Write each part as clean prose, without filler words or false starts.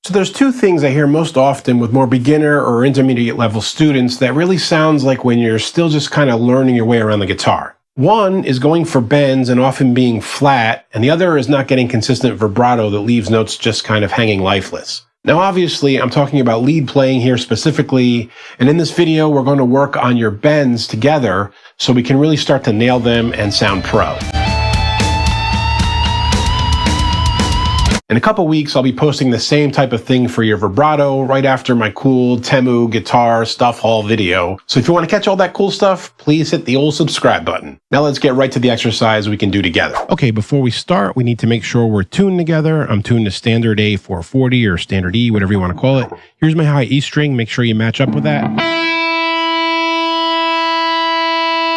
So there's two things I hear most often with more beginner or intermediate level students that really sounds like when you're still just kind of learning your way around the guitar. One is going for bends and often being flat, and the other is not getting consistent vibrato that leaves notes just kind of hanging lifeless. Now obviously I'm talking about lead playing here specifically, and in this video we're going to work on your bends together so we can really start to nail them and sound pro. In a couple weeks, I'll be posting the same type of thing for your vibrato right after my cool Temu guitar stuff haul video. So if you want to catch all that cool stuff, please hit the old subscribe button. Now let's get right to the exercise we can do together. Okay, before we start, we need to make sure we're tuned together. I'm tuned to standard A 440 or standard E, whatever you want to call it. Here's my high E string. Make sure you match up with that.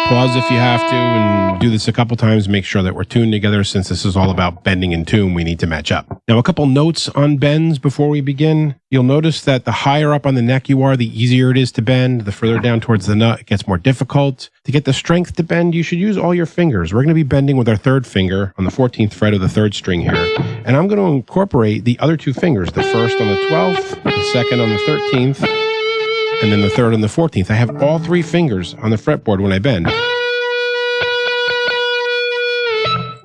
Pause if you have to and do this a couple times. Make sure that we're tuned together. Since this is all about bending and tune, we need to match up. Now, a couple notes on bends before we begin. You'll notice that the higher up on the neck you are, the easier it is to bend. The further down towards the nut, it gets more difficult. To get the strength to bend, you should use all your fingers. We're going to be bending with our third finger on the 14th fret of the third string here. And I'm going to incorporate the other two fingers, the first on the 12th, the second on the 13th, and then the third on the 14th. I have all three fingers on the fretboard when I bend.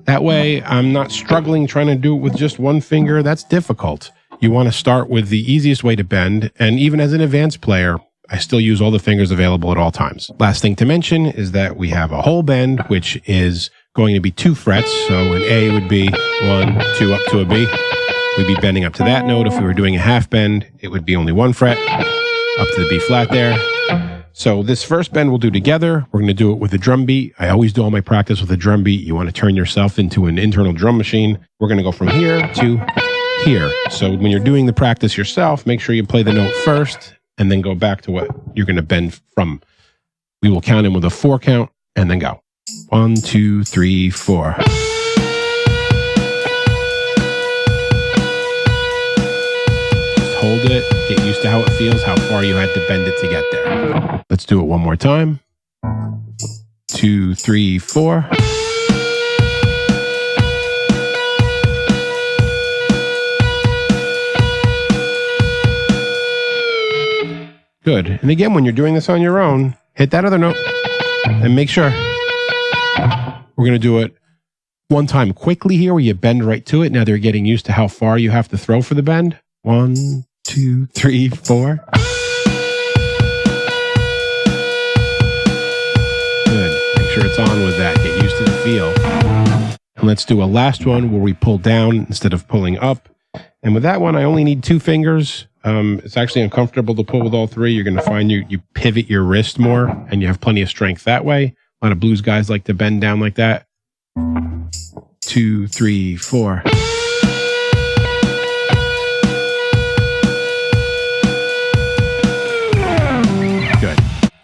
That way, I'm not struggling trying to do it with just one finger. That's difficult. You want to start with the easiest way to bend, and even as an advanced player, I still use all the fingers available at all times. Last thing to mention is that we have a whole bend, which is going to be 2 frets. So an A would be 1, 2 up to a B. We'd be bending up to that note. If we were doing a half bend, it would be only 1 fret up to the B flat there. So this first bend we'll do together. We're going to do it with a drum beat. I always do all my practice with a drum beat. You want to turn yourself into an internal drum machine. We're going to go from here to here. So when you're doing the practice yourself, make sure you play the note first and then go back to what you're going to bend from. We will count in with a 4 count and then go. 1, 2, 3, 4. Hold it, get used to how it feels, how far you had to bend it to get there. Let's do it one more time. 2, 3, 4. Good. And again, when you're doing this on your own, hit that other note and make sure. We're going to do it one time quickly here where you bend right to it. Now they're getting used to how far you have to throw for the bend. 1, 2, 3, 4. Good. Make sure it's on with that. Get used to the feel. And let's do a last one where we pull down instead of pulling up. And with that one, I only need 2 fingers. It's actually uncomfortable to pull with all 3. You're going to find you pivot your wrist more and you have plenty of strength that way. A lot of blues guys like to bend down like that. 2, 3, 4.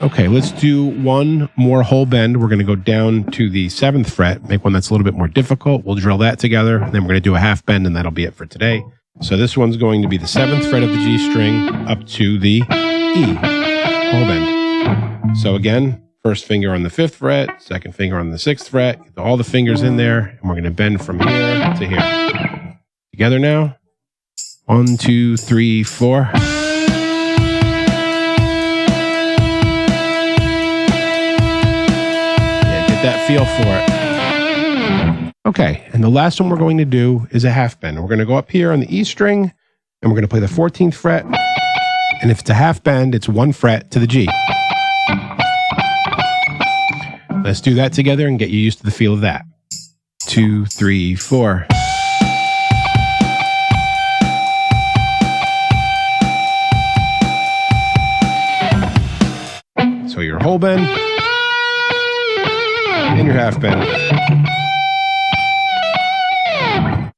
Okay, let's do one more whole bend. We're going to go down to the 7th fret, make one that's a little bit more difficult. We'll drill that together. Then we're going to do a half bend, and that'll be it for today. So this one's going to be the 7th fret of the G string up to the E, whole bend. So again, first finger on the 5th fret, second finger on the 6th fret, get all the fingers in there, and we're going to bend from here to here. Together now. 1, 2, 3, 4. That feel for it. Okay, and the last one we're going to do is a half bend. We're going to go up here on the E string, and we're going to play the 14th fret. And if it's a half bend, it's 1 fret to the G. Let's do that together and get you used to the feel of that. 2, 3, 4. So your whole bend. And your half bend.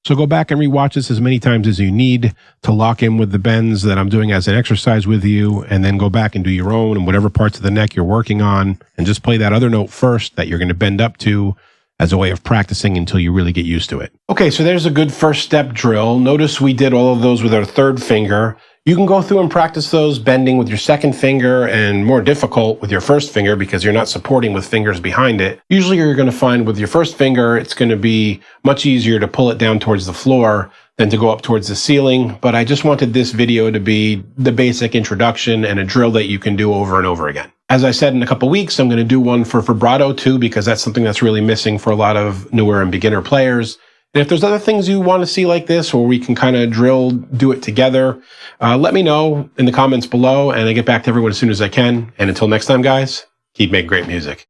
So go back and rewatch this as many times as you need to lock in with the bends that I'm doing as an exercise with you, and then go back and do your own and whatever parts of the neck you're working on, and just play that other note first that you're going to bend up to as a way of practicing until you really get used to it. Okay, so there's a good first step drill. Notice we did all of those with our 3rd finger. You can go through and practice those bending with your 2nd finger and more difficult with your 1st finger because you're not supporting with fingers behind it. Usually you're going to find with your 1st finger, it's going to be much easier to pull it down towards the floor than to go up towards the ceiling, but I just wanted this video to be the basic introduction and a drill that you can do over and over again. As I said, in a couple weeks, I'm going to do one for vibrato too, because that's something that's really missing for a lot of newer and beginner players. And if there's other things you want to see like this, or we can kind of do it together, let me know in the comments below, and I get back to everyone as soon as I can. And until next time, guys, keep making great music.